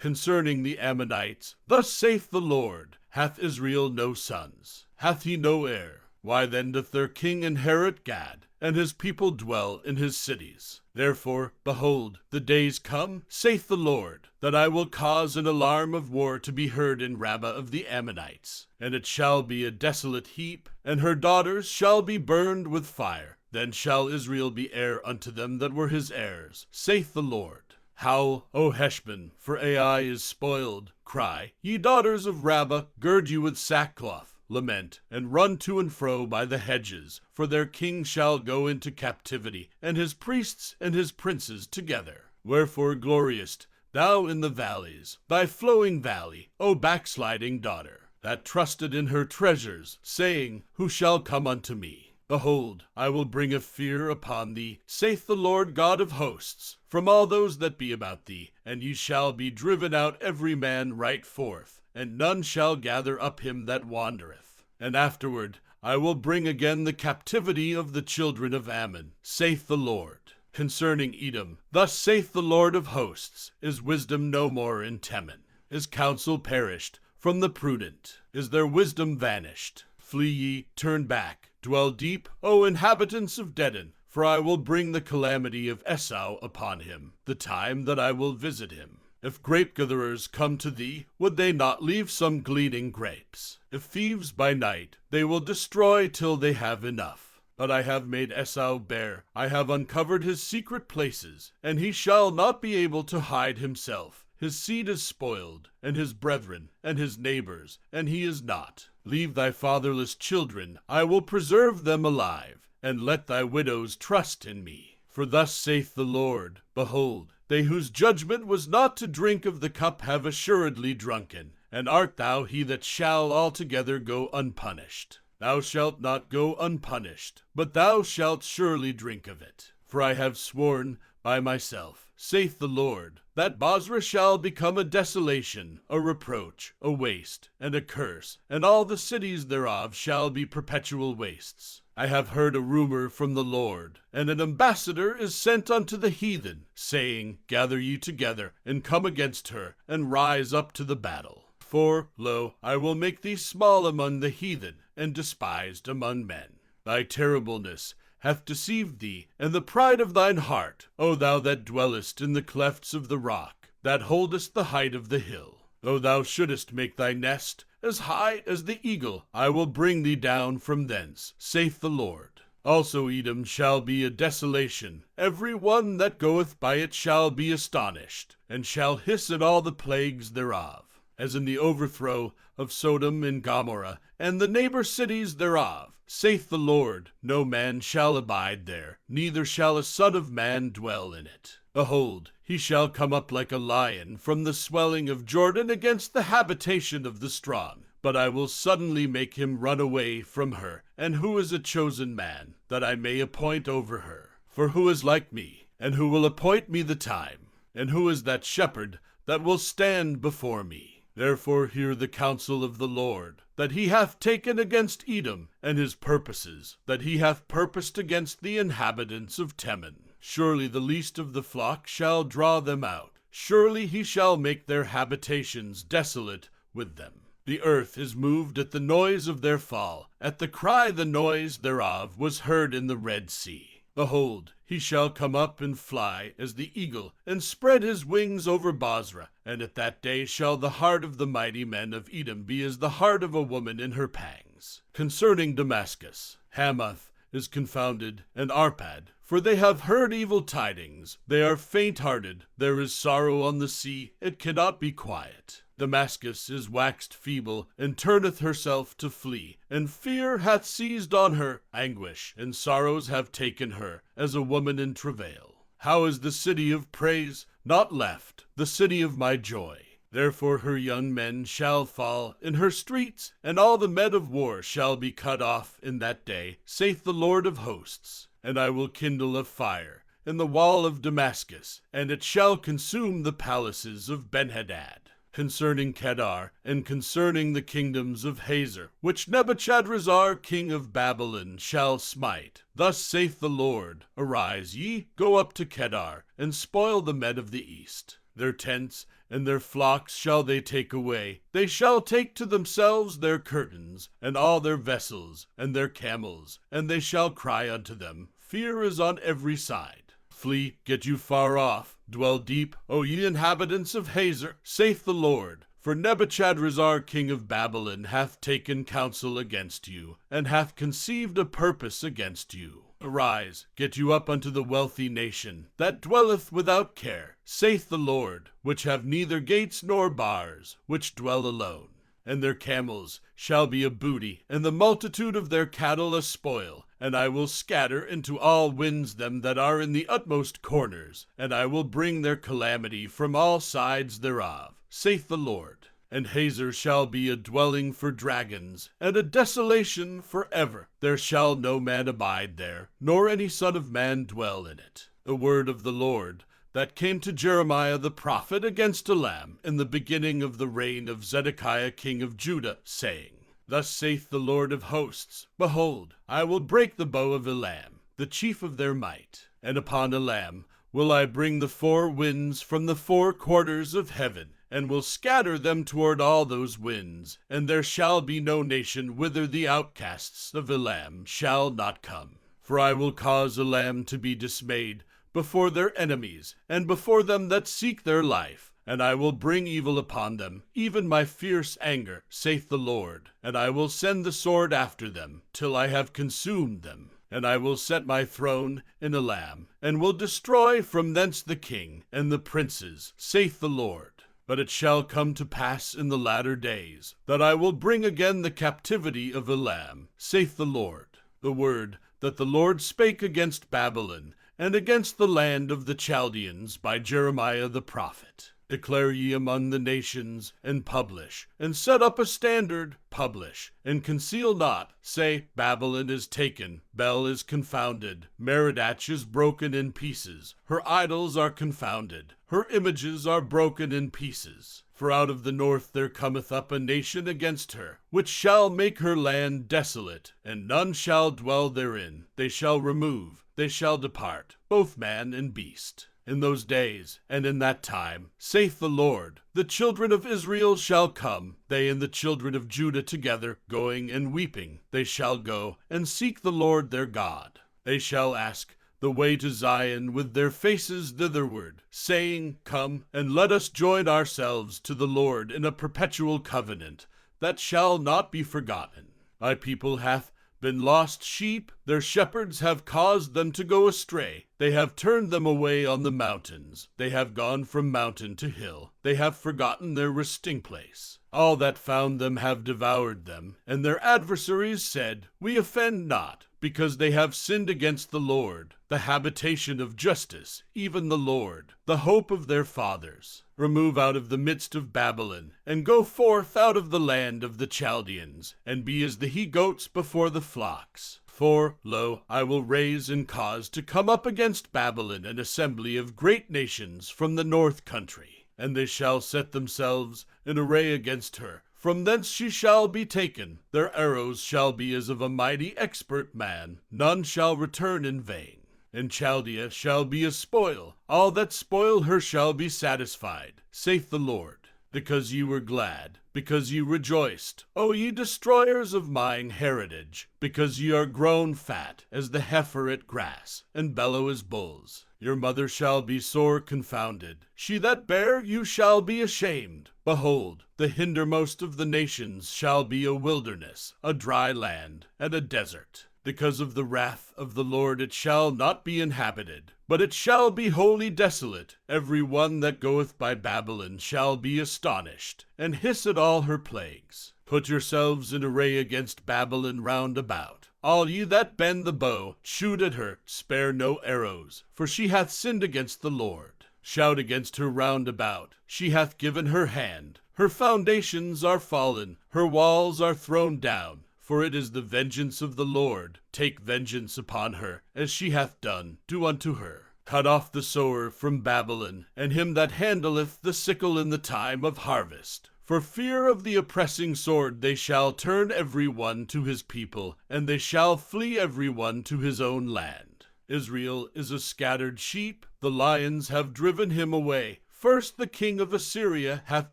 Concerning the Ammonites, thus saith the Lord, hath Israel no sons? Hath he no heir? Why then doth their king inherit Gad, and his people dwell in his cities? Therefore, behold, the days come, saith the Lord, that I will cause an alarm of war to be heard in Rabbah of the Ammonites, and it shall be a desolate heap, and her daughters shall be burned with fire. Then shall Israel be heir unto them that were his heirs, saith the Lord. Howl, O Heshbon, for Ai is spoiled. Cry, ye daughters of Rabbah, gird you with sackcloth. Lament, and run to and fro by the hedges, for their king shall go into captivity, and his priests and his princes together. Wherefore gloriest, thou in the valleys, thy flowing valley, O backsliding daughter, that trusted in her treasures, saying, Who shall come unto me? Behold, I will bring a fear upon thee, saith the Lord God of hosts, from all those that be about thee, and ye shall be driven out every man right forth, and none shall gather up him that wandereth. And afterward I will bring again the captivity of the children of Ammon, saith the Lord. Concerning Edom, thus saith the Lord of hosts, is wisdom no more in Teman? Is counsel perished from the prudent? Is their wisdom vanished? Flee ye, turn back, dwell deep, O inhabitants of Dedan, for I will bring the calamity of Esau upon him, the time that I will visit him. If grape-gatherers come to thee, would they not leave some gleaning grapes? If thieves by night, they will destroy till they have enough. But I have made Esau bare, I have uncovered his secret places, and he shall not be able to hide himself. His seed is spoiled, and his brethren, and his neighbors, and he is not. Leave thy fatherless children, I will preserve them alive, and let thy widows trust in me. For thus saith the Lord, Behold, they whose judgment was not to drink of the cup have assuredly drunken, and art thou he that shall altogether go unpunished? Thou shalt not go unpunished, but thou shalt surely drink of it. For I have sworn by myself, saith the Lord, that Bozrah shall become a desolation, a reproach, a waste, and a curse, and all the cities thereof shall be perpetual wastes. I have heard a rumor from the Lord, and an ambassador is sent unto the heathen, saying, Gather ye together, and come against her, and rise up to the battle. For, lo, I will make thee small among the heathen, and despised among men. Thy terribleness hath deceived thee, and the pride of thine heart, O thou that dwellest in the clefts of the rock, that holdest the height of the hill. Though thou shouldest make thy nest as high as the eagle, I will bring thee down from thence, saith the Lord. Also Edom shall be a desolation, every one that goeth by it shall be astonished, and shall hiss at all the plagues thereof. As in the overthrow of Sodom and Gomorrah, and the neighbor cities thereof, saith the Lord, no man shall abide there, neither shall a son of man dwell in it. Behold, he shall come up like a lion from the swelling of Jordan against the habitation of the strong. But I will suddenly make him run away from her. And who is a chosen man, that I may appoint over her? For who is like me, and who will appoint me the time? And who is that shepherd that will stand before me? Therefore hear the counsel of the Lord, that he hath taken against Edom, and his purposes, that he hath purposed against the inhabitants of Teman. Surely the least of the flock shall draw them out. Surely he shall make their habitations desolate with them. The earth is moved at the noise of their fall. At the cry the noise thereof was heard in the Red Sea. Behold, he shall come up and fly as the eagle, and spread his wings over Bozrah. And at that day shall the heart of the mighty men of Edom be as the heart of a woman in her pangs. Concerning Damascus, Hamath is confounded, and Arpad, for they have heard evil tidings. They are faint-hearted. There is sorrow on the sea, it cannot be quiet. Damascus is waxed feeble, and turneth herself to flee, and fear hath seized on her, anguish and sorrows have taken her, as a woman in travail. How is the city of praise not left, the city of my joy? Therefore her young men shall fall in her streets, and all the men of war shall be cut off in that day, saith the Lord of hosts. And I will kindle a fire in the wall of Damascus, and it shall consume the palaces of Benhadad. Concerning Kedar, and concerning the kingdoms of Hazor, which Nebuchadrezzar king of Babylon shall smite. Thus saith the Lord, Arise ye, go up to Kedar, and spoil the men of the east. Their tents and their flocks shall they take away. They shall take to themselves their curtains, and all their vessels, and their camels, and they shall cry unto them, Fear is on every side. Flee, get you far off, dwell deep, O ye inhabitants of Hazor, saith the Lord. For Nebuchadrezzar king of Babylon hath taken counsel against you, and hath conceived a purpose against you. Arise, get you up unto the wealthy nation, that dwelleth without care, saith the Lord, which have neither gates nor bars, which dwell alone. And their camels shall be a booty, and the multitude of their cattle a spoil. And I will scatter into all winds them that are in the utmost corners, and I will bring their calamity from all sides thereof, saith the Lord. And Hazor shall be a dwelling for dragons, and a desolation forever. There shall no man abide there, nor any son of man dwell in it. The word of the Lord that came to Jeremiah the prophet against Elam in the beginning of the reign of Zedekiah king of Judah, saying, Thus saith the Lord of hosts, Behold, I will break the bow of Elam, the chief of their might, and upon Elam will I bring the four winds from the four quarters of heaven, and will scatter them toward all those winds, and there shall be no nation whither the outcasts of Elam shall not come. For I will cause Elam to be dismayed before their enemies, and before them that seek their life, and I will bring evil upon them, even my fierce anger, saith the Lord. And I will send the sword after them, till I have consumed them. And I will set my throne in Elam, and will destroy from thence the king and the princes, saith the Lord. But it shall come to pass in the latter days, that I will bring again the captivity of Elam, saith the Lord. The word that the Lord spake against Babylon, and against the land of the Chaldeans by Jeremiah the prophet. Declare ye among the nations, and publish, and set up a standard, publish, and conceal not. Say, Babylon is taken, Bel is confounded, Merodach is broken in pieces, her idols are confounded, her images are broken in pieces. For out of the north there cometh up a nation against her, which shall make her land desolate, and none shall dwell therein. They shall remove, they shall depart, both man and beast. In those days, and in that time, saith the Lord, the children of Israel shall come, they and the children of Judah together, going and weeping. They shall go and seek the Lord their God. They shall ask the way to Zion with their faces thitherward, saying, Come, and let us join ourselves to the Lord in a perpetual covenant, that shall not be forgotten. My people hath been lost sheep, their shepherds have caused them to go astray. They have turned them away on the mountains. They have gone from mountain to hill. They have forgotten their resting place. All that found them have devoured them, and their adversaries said, We offend not, because they have sinned against the Lord, the habitation of justice, even the Lord, the hope of their fathers. Remove out of the midst of Babylon, and go forth out of the land of the Chaldeans, and be as the he-goats before the flocks. For, lo, I will raise and cause to come up against Babylon an assembly of great nations from the north country, and they shall set themselves in array against her. From thence she shall be taken. Their arrows shall be as of a mighty expert man. None shall return in vain. And Chaldea shall be a spoil. All that spoil her shall be satisfied, saith the Lord. Because ye were glad, because ye rejoiced, O ye destroyers of mine heritage, because ye are grown fat as the heifer at grass, and bellow as bulls. Your mother shall be sore confounded. She that bare you shall be ashamed. Behold, the hindermost of the nations shall be a wilderness, a dry land, and a desert. Because of the wrath of the Lord it shall not be inhabited, but it shall be wholly desolate. Every one that goeth by Babylon shall be astonished, and hiss at all her plagues. Put yourselves in array against Babylon round about. All ye that bend the bow, shoot at her, spare no arrows, for she hath sinned against the Lord. Shout against her round about. She hath given her hand. Her foundations are fallen, her walls are thrown down. For it is the vengeance of the Lord. Take vengeance upon her, as she hath done. Do unto her. Cut off the sower from Babylon, and him that handleth the sickle in the time of harvest. For fear of the oppressing sword they shall turn every one to his people, and they shall flee every one to his own land. Israel is a scattered sheep. The lions have driven him away. First the king of Assyria hath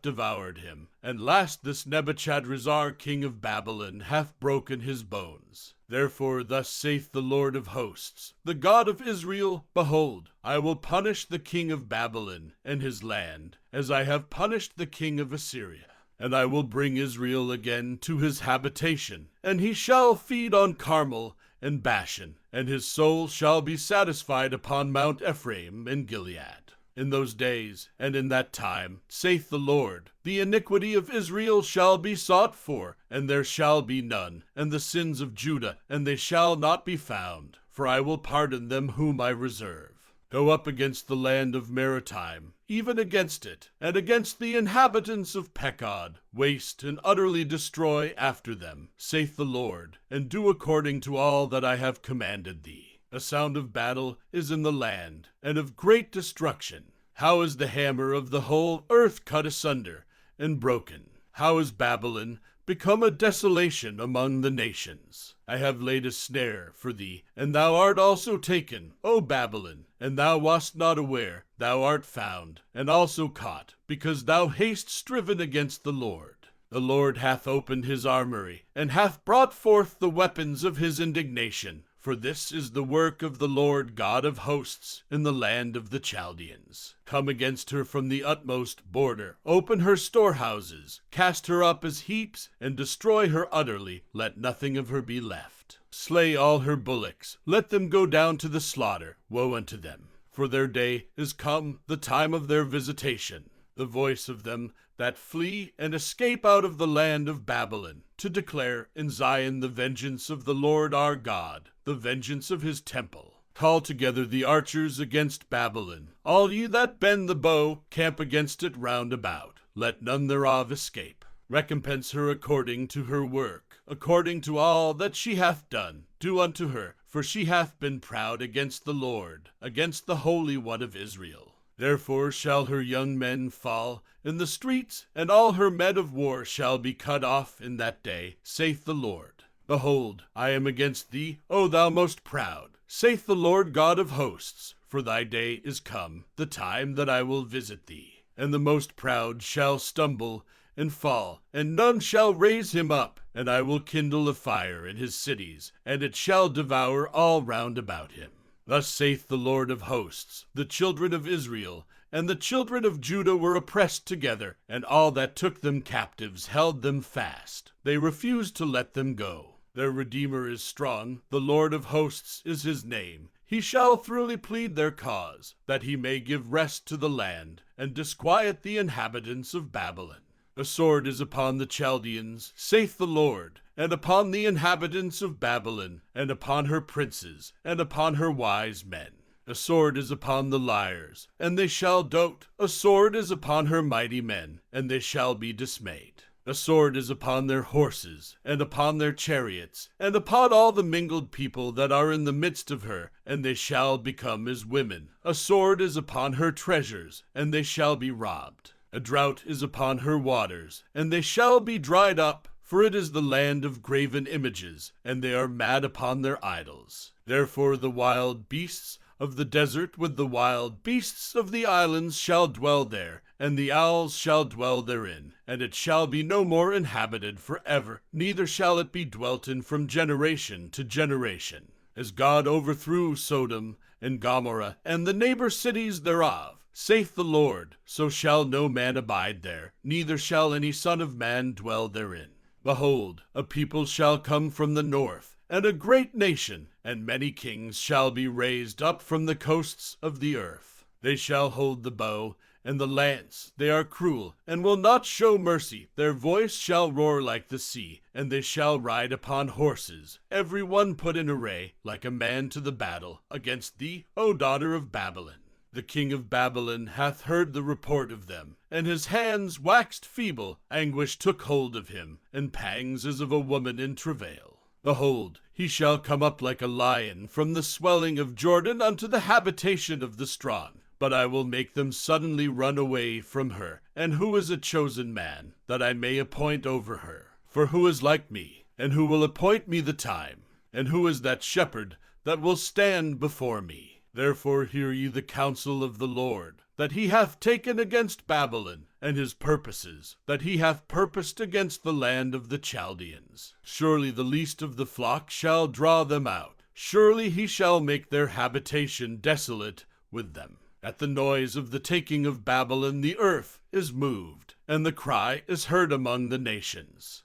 devoured him, and last this Nebuchadrezzar king of Babylon hath broken his bones. Therefore thus saith the Lord of hosts, the God of Israel, Behold, I will punish the king of Babylon and his land, as I have punished the king of Assyria. And I will bring Israel again to his habitation, and he shall feed on Carmel and Bashan, and his soul shall be satisfied upon Mount Ephraim and Gilead. In those days and in that time, saith the Lord, the iniquity of Israel shall be sought for, and there shall be none, and the sins of Judah, and they shall not be found, for I will pardon them whom I reserve. Go up against the land of Maritime, even against it, and against the inhabitants of Pekod, waste and utterly destroy after them, saith the Lord, and do according to all that I have commanded thee. A sound of battle is in the land, and of great destruction. How is the hammer of the whole earth cut asunder and broken? How is Babylon become a desolation among the nations? I have laid a snare for thee, and thou art also taken, O Babylon, and thou wast not aware, thou art found, and also caught, because thou hast striven against the Lord. The Lord hath opened his armory, and hath brought forth the weapons of his indignation. For this is the work of the Lord God of hosts in the land of the Chaldeans. Come against her from the utmost border, open her storehouses, cast her up as heaps, and destroy her utterly, let nothing of her be left. Slay all her bullocks, let them go down to the slaughter, woe unto them. For their day is come, the time of their visitation. The voice of them that flee and escape out of the land of Babylon, to declare in Zion the vengeance of the Lord our God, the vengeance of his temple. Call together the archers against Babylon. All ye that bend the bow, camp against it round about. Let none thereof escape. Recompense her according to her work, according to all that she hath done. Do unto her, for she hath been proud against the Lord, against the Holy One of Israel. Therefore shall her young men fall in the streets, and all her men of war shall be cut off in that day, saith the Lord. Behold, I am against thee, O thou most proud, saith the Lord God of hosts, for thy day is come, the time that I will visit thee. And the most proud shall stumble and fall, and none shall raise him up, and I will kindle a fire in his cities, and it shall devour all round about him. Thus saith the Lord of hosts, the children of Israel and the children of Judah were oppressed together, and all that took them captives held them fast. They refused to let them go. Their Redeemer is strong, the Lord of hosts is his name. He shall thoroughly plead their cause, that he may give rest to the land, and disquiet the inhabitants of Babylon. A sword is upon the Chaldeans, saith the Lord, and upon the inhabitants of Babylon, and upon her princes, and upon her wise men. A sword is upon the liars, and they shall dote. A sword is upon her mighty men, and they shall be dismayed. A sword is upon their horses, and upon their chariots, and upon all the mingled people that are in the midst of her, and they shall become as women. A sword is upon her treasures, and they shall be robbed. A drought is upon her waters, and they shall be dried up, for it is the land of graven images, and they are mad upon their idols. Therefore the wild beasts of the desert with the wild beasts of the islands shall dwell there, and the owls shall dwell therein, and it shall be no more inhabited forever, neither shall it be dwelt in from generation to generation. As God overthrew Sodom and Gomorrah and the neighbor cities thereof, saith the Lord, so shall no man abide there, neither shall any son of man dwell therein. Behold, a people shall come from the north, and a great nation, and many kings shall be raised up from the coasts of the earth. They shall hold the bow and the lance. They are cruel, and will not show mercy. Their voice shall roar like the sea, and they shall ride upon horses, every one put in array, like a man to the battle, against thee, O daughter of Babylon. The king of Babylon hath heard the report of them, and his hands waxed feeble. Anguish took hold of him, and pangs as of a woman in travail. Behold, he shall come up like a lion from the swelling of Jordan unto the habitation of the strong. But I will make them suddenly run away from her. And who is a chosen man, that I may appoint over her? For who is like me, and who will appoint me the time? And who is that shepherd that will stand before me? Therefore hear ye the counsel of the Lord. that he hath taken against Babylon, and his purposes, that he hath purposed against the land of the Chaldeans. Surely the least of the flock shall draw them out. Surely he shall make their habitation desolate with them. At the noise of the taking of Babylon the earth is moved, and the cry is heard among the nations.